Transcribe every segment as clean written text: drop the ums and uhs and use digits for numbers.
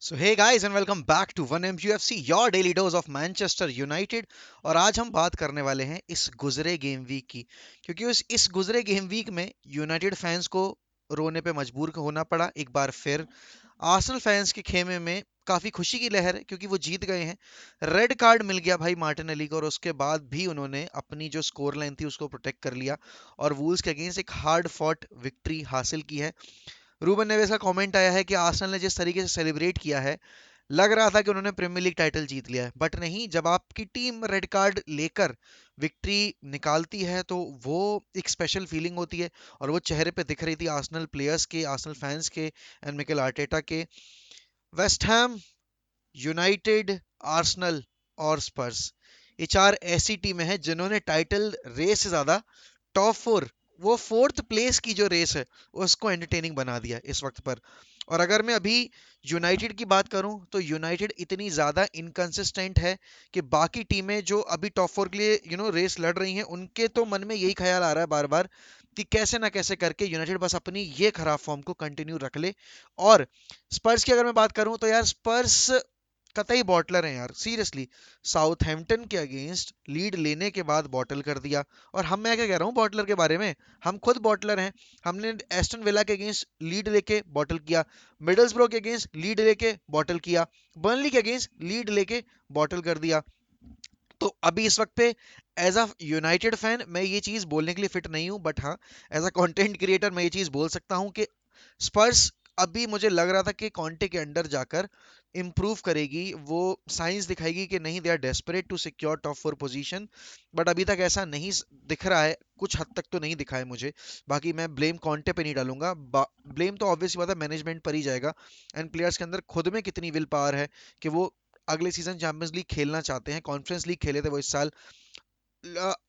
So hey guys and welcome back to one MUFC your daily dose of Manchester United. और आज हम बात करने वाले हैं इस गुजरे गेम वीक की, क्योंकि इस गुजरे गेम वीक में यूनाइटेड फैंस को रोने पे मजबूर होना पड़ा एक बार फिर। आर्सेनल फैंस के खेमे में काफी खुशी की लहर है क्योंकि वो जीत गए हैं। रेड कार्ड मिल गया भाई मार्टिनेली को, और उसके बाद भी उन्होंने अपनी जो स्कोर लाइन थी उसको प्रोटेक्ट कर लिया और वूल्स के अगेंस्ट एक हार्ड फॉट विक्ट्री हासिल की है। रूबन नेवेस का कमेंट आया है कि आर्सेनल ने जिस तरीके से सेलिब्रेट किया है, लग रहा था कि उन्होंने प्रीमियर लीग टाइटल जीत लिया है, बट नहीं। जब आपकी टीम रेड कार्ड लेकर विक्ट्री निकालती है तो वो एक स्पेशल फीलिंग होती है, और वो चेहरे पे दिख रही थी आर्सेनल प्लेयर्स के, आर्सेनल फैंस के एंड मिकेल आर्टेटा के। वेस्ट हैम, यूनाइटेड, आर्सेनल और स्पर्स, ये चार ऐसी टीमें हैं जिन्होंने टाइटल रेस से ज्यादा टॉप फोर, वो फोर्थ प्लेस की जो रेस है उसको एंटरटेनिंग बना दिया इस वक्त पर। और अगर मैं अभी यूनाइटेड की बात करूं तो यूनाइटेड इतनी ज्यादा इनकंसिस्टेंट है कि बाकी टीमें जो अभी टॉप फोर के लिए रेस लड़ रही हैं, उनके तो मन में यही ख्याल आ रहा है बार बार कि कैसे ना कैसे करके यूनाइटेड बस अपनी ये खराब फॉर्म को कंटिन्यू रख ले। और स्पर्स की अगर मैं बात करूं तो यार स्पर्स कतई बॉटलर हैं यार, सीरियसली। साउथहैम्पटन के अगेंस्ट लीड लेने के बाद बॉटल कर दिया। और मैं क्या कह रहा हूँ बॉटलर के बारे में, हम खुद बॉटलर हैं। हमने एस्टन विला के अगेंस्ट लीड लेके बॉटल किया, मिडल्सब्रो के अगेंस्ट लीड लेके बॉटल किया, बर्नली के अगेंस्ट लीड लेके बॉटल कर दिया। तो अभी इस वक्त पे एज अ यूनाइटेड फैन मैं ये चीज बोलने के लिए फिट नहीं हूं, बट हाँ, एज अ कंटेंट क्रिएटर मैं ये चीज बोल सकता हूँ कि स्पर्स अभी मुझे लग रहा था कि कॉन्टे के अंडर जाकर इम्प्रूव करेगी, वो साइंस दिखाएगी कि नहीं, they are desperate to secure top four position. But अभी तक ऐसा नहीं दिख रहा है, कुछ हद तक तो नहीं दिखा है मुझे। बाकी मैं ब्लेम कॉन्टे पे नहीं डालूंगा, ब्लेम तो ऑब्वियसली बात है मैनेजमेंट पर ही जाएगा एंड प्लेयर्स के अंदर खुद में कितनी विल पावर है कि वो अगले सीजन चैंपियंस लीग खेलना चाहते हैं। कॉन्फ्रेंस लीग खेले थे वो इस साल,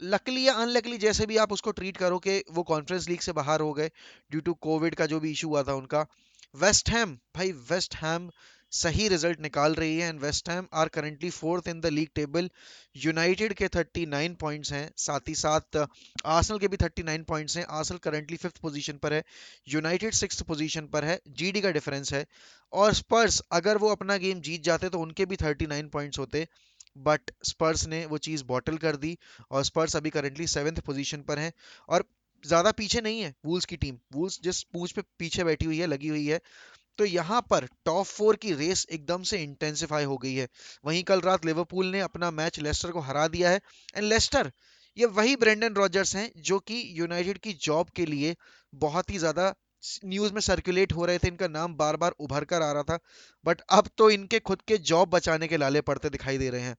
लकली या अनलकली जैसे भी आप उसको ट्रीट करो, कि वो कॉन्फ्रेंस लीग से बाहर हो गए ड्यू टू कोविड का जो भी इशू हुआ था उनका। वेस्ट हैम भाई, वेस्ट हैम सही रिजल्ट निकाल रही है and West Ham are currently fourth in the league table. United के 39 पॉइंट्स हैं, साथ ही साथ आर्सेनल के भी 39 पॉइंट्स हैं। आर्सेनल करंटली फिफ्थ पोजीशन पर है, यूनाइटेड सिक्स्थ पोजीशन पर है, जीडी का डिफरेंस है। और स्पर्स अगर वो अपना गेम जीत जाते तो उनके भी 39 पॉइंट्स होते, बट स्पर्स ने वो चीज़ बॉटल कर दी और स्पर्स अभी करेंटली सेवेंथ पोजीशन पर है। और ज्यादा पीछे नहीं है वूल्स की टीम, वूल्स जिस पूंछ पे पीछे बैठी हुई है, लगी हुई है। तो यहाँ पर टॉप फोर की रेस एकदम से इंटेंसिफाई हो गई है। वहीं कल रात लिवरपूल ने अपना मैच लेस्टर को हरा दिया है एंड लेस्टर, ये वही ब्रेंडन रॉजर्स हैं जो कि यूनाइटेड की जॉब के लिए बहुत ही ज्यादा न्यूज में सर्कुलेट हो रहे थे, इनका नाम बार बार उभर कर आ रहा था। बट अब तो इनके खुद के जॉब बचाने के लाले पड़ते दिखाई दे रहे हैं।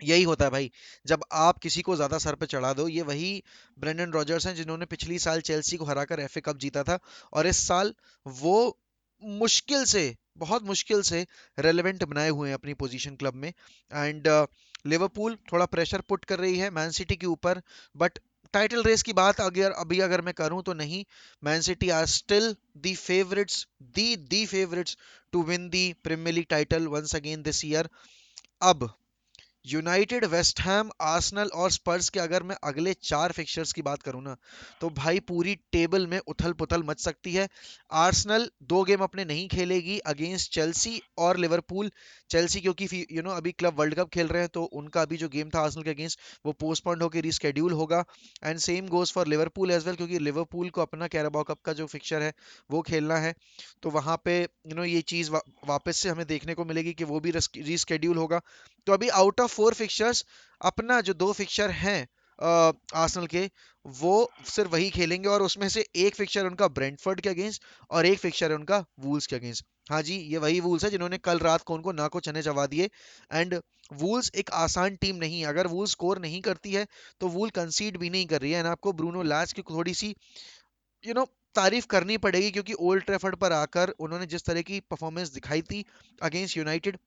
यही होता है भाई, जब आप किसी को ज्यादा सर पे चढ़ा दो। ये वही ब्रेंडन रॉजर्स हैं जिन्होंने पिछली साल चेल्सी को हराकर एफए कप जीता था, और इस साल वो मुश्किल से, बहुत मुश्किल से रेलेवेंट बनाए हुए हैं अपनी पोजीशन क्लब में। एंड लिवरपूल थोड़ा प्रेशर पुट कर रही है मैन सिटी के ऊपर, बट टाइटल रेस की बात अगर मैं करूं तो नहीं, Man City are still the favourites, the favourites to win the Premier League title once again this year. अब यूनाइटेड, वेस्ट हैम, आर्सेनल और स्पर्स के अगर मैं अगले चार फिक्चर्स की बात करूं ना, तो भाई पूरी टेबल में उथल पुथल मच सकती है। आर्सेनल दो गेम अपने नहीं खेलेगी अगेंस्ट चेल्सी और लिवरपूल। चेल्सी क्योंकि अभी क्लब वर्ल्ड कप खेल रहे हैं, तो उनका अभी जो गेम था आर्सेनल के अगेंस्ट वो पोस्टपोन्ड होकर रिस्केड्यूल होगा। And same goes for Liverpool as well, क्योंकि लिवरपूल को अपना कैराबाओ कप का जो फिक्चर है वो खेलना है। तो वहां पे ये चीज वापस से हमें देखने को मिलेगी कि वो भी रिस्केड्यूल होगा। तो अभी आउट ऑफ फोर फिक्चर्स, अपना जो दो फिक्चर हैं आर्सेनल के, वो सिर्फ वही खेलेंगे, और उसमें से एक फिक्चर है उनका ब्रेंटफोर्ड के अगेंस्ट और एक फिक्चर है उनका वूल्स के अगेंस्ट। हाँ जी, ये वही वूल्स है जिन्होंने कल रात को उनको नाको चने चबा दिए। एंड वूल्स एक आसान टीम नहीं है, अगर वूल्स स्कोर नहीं करती है तो वूल कंसीड भी नहीं कर रही है। एंड आपको ब्रूनो लाज की थोड़ी सी यू नो तारीफ करनी पड़ेगी, क्योंकि ओल्ड ट्रैफर्ड पर आकर उन्होंने जिस तरह की परफॉर्मेंस दिखाई थी अगेंस्ट यूनाइटेड,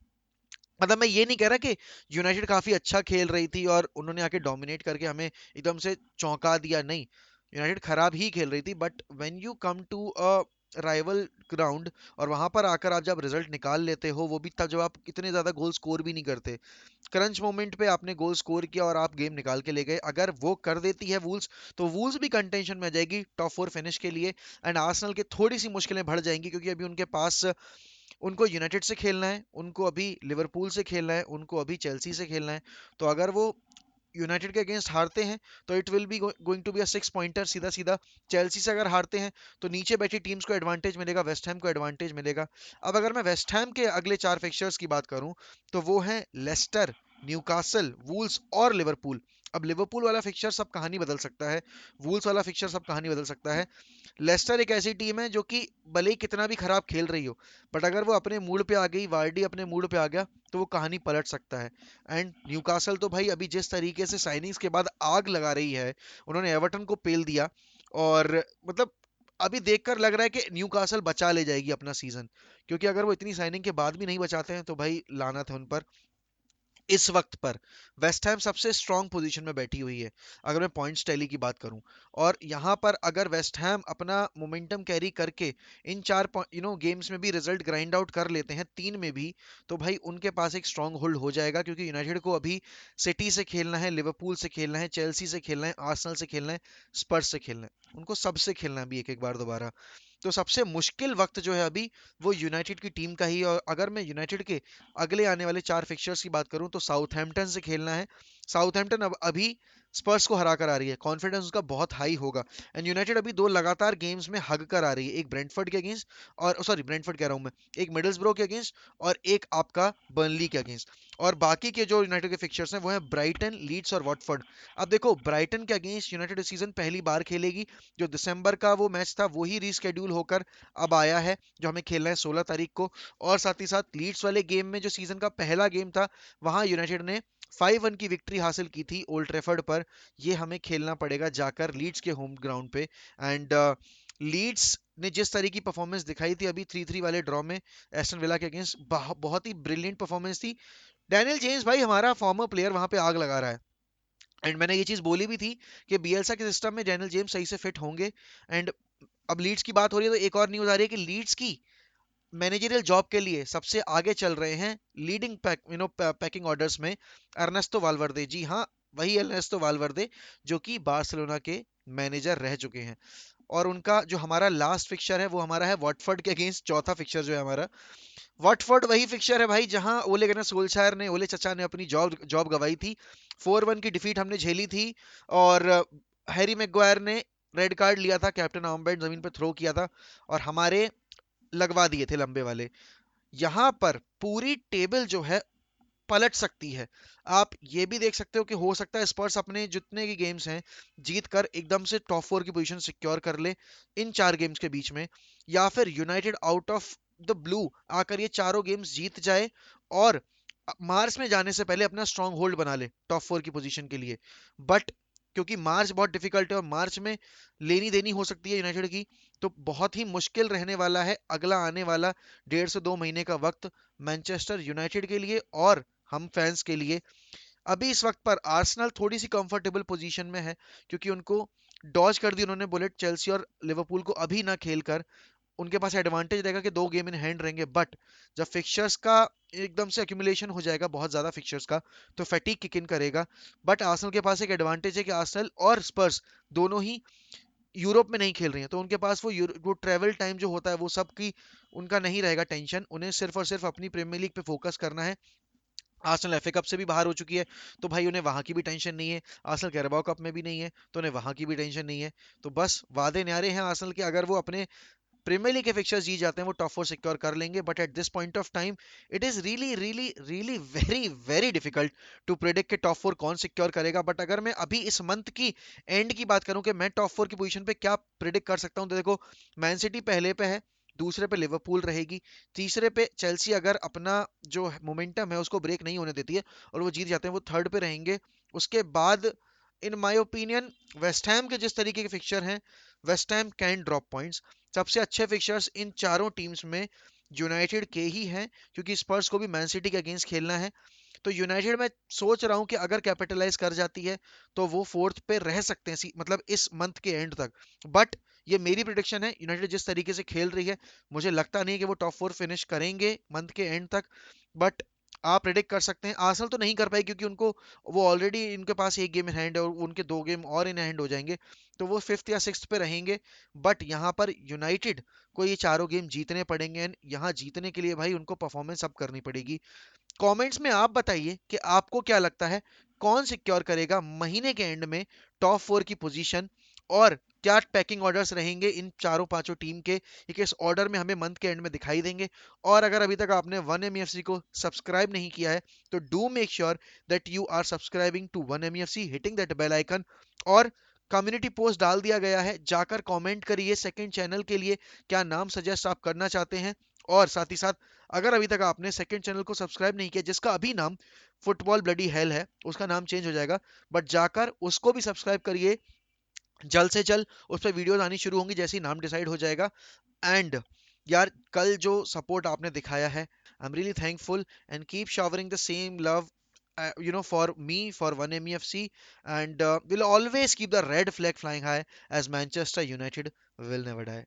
मतलब मैं ये नहीं कह रहा कि यूनाइटेड काफी अच्छा खेल रही थी और उन्होंने आके डोमिनेट करके हमें एकदम से चौंका दिया, नहीं। यूनाइटेड खराब ही खेल रही थी, but when you come to a rival ground और वहां पर आकर आप जब रिजल्ट निकाल लेते हो, वो भी तब जब आप इतने ज्यादा गोल स्कोर भी नहीं करते, क्रंच मोमेंट पे आपने गोल स्कोर किया और आप गेम निकाल के ले गए, अगर वो कर देती है वूल्स, तो वूल्स भी कंटेंशन में आ जाएगी टॉप फोर फिनिश के लिए। एंड आर्सेनल के थोड़ी सी मुश्किलें बढ़ जाएंगी, क्योंकि अभी उनके पास उनको यूनाइटेड से खेलना है, उनको अभी लिवरपूल से खेलना है, उनको अभी चेल्सी से खेलना है। तो अगर वो यूनाइटेड के अगेंस्ट हारते हैं तो it will be going to be a 6 pointer सीधा सीधा। चेल्सी से अगर हारते हैं तो नीचे बैठी टीम्स को एडवांटेज मिलेगा, वेस्ट हैम को एडवांटेज मिलेगा। अब अगर मैं वेस्ट हैम के अगले 4 फिक्चर्स की बात करूं तो वो है लेस्टर, न्यूकासल, वूल्स और लिवरपूल। अब लिवरपूल वाला फिक्चर सब कहानी बदल सकता है, वूल्स वाला फिक्चर सब कहानी बदल सकता है। लेस्टर एक ऐसी टीम है जो कि भले ही कितना भी खराब खेल रही हो, बट अगर वो अपने मूड पे आ गई, वार्डी अपने मूड पे आ गया, तो वो कहानी पलट सकता है। एंड न्यूकासल तो भाई अभी जिस तरीके से साइनिंग्स के बाद आग लगा रही है, उन्होंने एवर्टन को पेल दिया। और मतलब अभी देखकर लग रहा है कि न्यूकासल बचा ले जाएगी अपना सीजन, क्योंकि अगर वो इतनी साइनिंग के बाद भी नहीं बचाते हैं तो भाई लानत है उन पर। इस वक्त पर वेस्ट हैम सबसे स्ट्रांग पोजीशन में बैठी हुई है अगर मैं पॉइंट्स टैली की बात करूं। और यहां पर अगर वेस्ट हैम अपना मोमेंटम कैरी करके इन चार गेम्स में भी रिजल्ट ग्राइंड आउट कर लेते हैं, 3 में भी, तो भाई उनके पास एक स्ट्रांग होल्ड हो जाएगा। क्योंकि यूनाइटेड को अभी सिटी से खेलना है, लिवरपूल से खेलना है, चेल्सी से खेलना है, आर्सेनल से खेलना है, स्पर्स से खेलना है, उनको सबसे खेलना है अभी एक एक बार दोबारा। तो सबसे मुश्किल वक्त जो है अभी वो यूनाइटेड की टीम का ही। और अगर मैं यूनाइटेड के अगले आने वाले 4 फिक्चर्स की बात करूं तो साउथहैम्पटन से खेलना है। साउथहैम्पटन अब अभी स्पर्स को हरा कर आ रही है, कॉन्फिडेंस उसका बहुत हाई होगा। एंड यूनाइटेड अभी 2 लगातार गेम्स में हग कर आ रही है, एक ब्रेंटफोर्ड के अगेंस्ट, और सॉरी ब्रेंटफोर्ड कह रहा हूं मैं, एक मिडल्सब्रो के अगेंस्ट और एक आपका बर्नली के अगेंस्ट। और बाकी के जो यूनाइटेड के फिक्चर्स हैं वो हैं ब्राइटन, लीड्स और वॉटफोर्ड। अब देखो ब्राइटन के अगेंस्ट यूनाइटेड इस सीजन पहली बार खेलेगी। जो दिसंबर का वो मैच था वही रीस्केड्यूल होकर अब आया है, जो हमें खेलना है 16 तारीख को। और साथ ही साथ लीड्स वाले गेम में जो सीजन का पहला गेम था, वहां यूनाइटेड ने 5-1 की विक्ट्री हासिल की थी ओल्ड ट्रेफर्ड पर। ये हमें खेलना पड़ेगा जाकर लीड्स के होम ग्राउंड पे। एंड लीड्स ने जिस तरह की परफॉर्मेंस दिखाई थी अभी 3-3 वाले ड्रॉ में एस्टन विला के अगेंस्ट, बहुत ही ब्रिलियंट परफॉर्मेंस थी। डैनियल जेम्स भाई हमारा फॉर्मर प्लेयर वहां पे आग लगा रहा है। एंड मैंने ये चीज बोली भी थी कि बीएलसा के सिस्टम में डैनियल जेम्स सही से फिट होंगे। एंड अब लीड्स की बात हो रही है तो एक और न्यूज आ रही है कि लीड्स की मैनेजरियल जॉब के लिए सबसे आगे चल रहे हैं लीडिंग पैकिंग ऑर्डर्स में अर्नेस्टो वालवर्दे। जी हाँ, वही अर्नेस्टो वालवर्दे जो कि बार्सिलोना के मैनेजर रह चुके हैं। और उनका जो हमारा लास्ट फिक्चर है वो हमारा है वॉटफोर्ड के अगेंस्ट, चौथा फिक्चर जो है हमारा। वॉटफोर्ड वही फिक्चर है भाई जहां ओले गनर सोल्शायर ने, ओले चचा ने अपनी जॉब जॉब गवाई थी। 4-1 की डिफीट हमने झेली थी। और हैरी मैग्वायर ने रेड कार्ड लिया था, कैप्टन आर्मबैंड जमीन पर थ्रो किया था और हमारे लगवा दिए थे लंबे वाले। यहाँ पर पूरी टेबल जो है पलट सकती है। आप ये भी देख सकते हो कि हो सकता है स्पर्स अपने जितने भी गेम्स हैं जीत कर एकदम से टॉप 4 की पोजीशन सिक्योर कर ले इन 4 गेम्स के बीच में। या फिर United out of the blue आकर ये चारों गेम्स जीत जाए और मार्च में जाने से पहले अपना स्ट्रॉन्ग होल्ड बना ले टॉप 4 की पोजीशन के लिए। बट क्योंकि मार्च बहुत डिफिकल्ट है और मार्च में लेनी देनी हो सकती है यूनाइटेड की, तो बहुत ही मुश्किल रहने वाला है अगला आने वाला 1.5 से 2 महीने का वक्त मैनचेस्टर यूनाइटेड के लिए और हम फैंस के लिए। अभी इस वक्त पर आर्सेनल थोड़ी सी कंफर्टेबल पोजीशन में है, क्योंकि उनको डॉज कर दी उन्होंने बुलेट चेल्सी और लिवरपूल को अभी ना खेलकर। उनके पास एडवांटेज रहेगा कि 2 गेम इन हैंड रहेंगे। बट जब फिक्चर्स का एकदम से एक्यूमुलेशन हो जाएगा बहुत ज्यादा फिक्चर्स का, तो फैटिक किक इन करेगा। बट आर्सेनल के पास एक एडवांटेज है कि आर्सेनल और स्पर्स दोनों ही यूरोप में नहीं खेल रही हैं, तो उनके पास वो ट्रेवल टाइम जो होता है वो सब की उनका नहीं रहेगा टेंशन। उन्हें सिर्फ और सिर्फ अपनी प्रीमियर लीग पे फोकस करना है। आर्सेनल एफए कप से भी बाहर हो चुकी है, तो भाई उन्हें वहां की भी टेंशन नहीं है। आर्सेनल कैरेबाओ कप में भी नहीं है, तो उन्हें वहां की भी टेंशन नहीं है। तो बस वादे न्यारे हैं आर्सेनल के, अगर वो अपने प्रीमियर लीग के फिक्चर्स जीत जाते हैं वो टॉप 4 सिक्योर कर लेंगे। But at this point of time it is really really really very very difficult to predict कि टॉप 4 कौन सिक्योर करेगा। बट अगर मैं अभी इस मंथ की एंड की बात करूं कि मैं टॉप 4 की पोजीशन पे क्या प्रेडिक्ट कर सकता हूं, तो देखो मैन सिटी पहले पे है, दूसरे पे लिवरपूल रहेगी, तीसरे पे चेल्सी अगर अपना जो मोमेंटम है उसको ब्रेक नहीं होने देती है और वो जीत जाते हैं वो थर्ड पे रहेंगे। उसके बाद in my opinion West Ham के जिस तरीके के फिक्चर हैं, West Ham can drop points. सबसे अच्छे फिक्चर्स इन चारों टीम्स में यूनाइटेड के ही हैं, क्योंकि स्पर्स को भी मैन सिटी के अगेंस्ट खेलना है। तो यूनाइटेड मैं सोच रहा हूं कि अगर कैपिटलाइज कर जाती है तो वो फोर्थ पे रह सकते हैं मतलब इस मंथ के एंड तक। बट ये मेरी प्रिडिक्शन है, यूनाइटेड जिस तरीके से खेल रही है मुझे लगता नहीं है कि वो टॉप 4 फिनिश करेंगे मंथ के एंड तक। बट आप प्रेडिक्ट कर सकते हैं। आर्सेनल तो नहीं कर पाए क्योंकि उनको वो ऑलरेडी इनके पास एक गेम इन हैंड है और उनके दो गेम और इन हैंड हो जाएंगे, तो वो फिफ्थ या सिक्स्थ पे रहेंगे। बट यहाँ पर यूनाइटेड को ये चारों गेम जीतने पड़ेंगे and यहाँ जीतने के लिए भाई उनको परफॉर्मेंस अप करनी पड़ेगी। कमेंट्स में आप बताइए कि आपको क्या लगता है कौन सिक्योर करेगा महीने के एंड में टॉप फोर की पोजीशन, और क्या पैकिंग ऑर्डर्स रहेंगे इन चारों पांचों टीम के, ये किस ऑर्डर में हमें मंथ के एंड में दिखाई देंगे। और अगर अभी तक आपने वन एम को सब्सक्राइब नहीं किया है तो do make sure that you are subscribing to one M hitting that bell icon. और कम्युनिटी पोस्ट डाल दिया गया है, जाकर कमेंट करिए सेकंड चैनल के लिए क्या नाम सजेस्ट आप करना चाहते हैं। और साथ ही साथ अगर अभी तक आपने सेकंड चैनल को सब्सक्राइब नहीं किया जिसका अभी नाम फुटबॉल ब्लडी हेल है, उसका नाम चेंज हो जाएगा, बट जाकर उसको भी सब्सक्राइब करिए। जल्द से जल्द उस पर वीडियोस आनी शुरू होंगी जैसे ही नाम डिसाइड हो जाएगा। एंड यार कल जो सपोर्ट आपने दिखाया है, I am really thankful and keep showering the same love for me, for 1MEFC, and we'll always keep the red flag flying high as Manchester United will never die.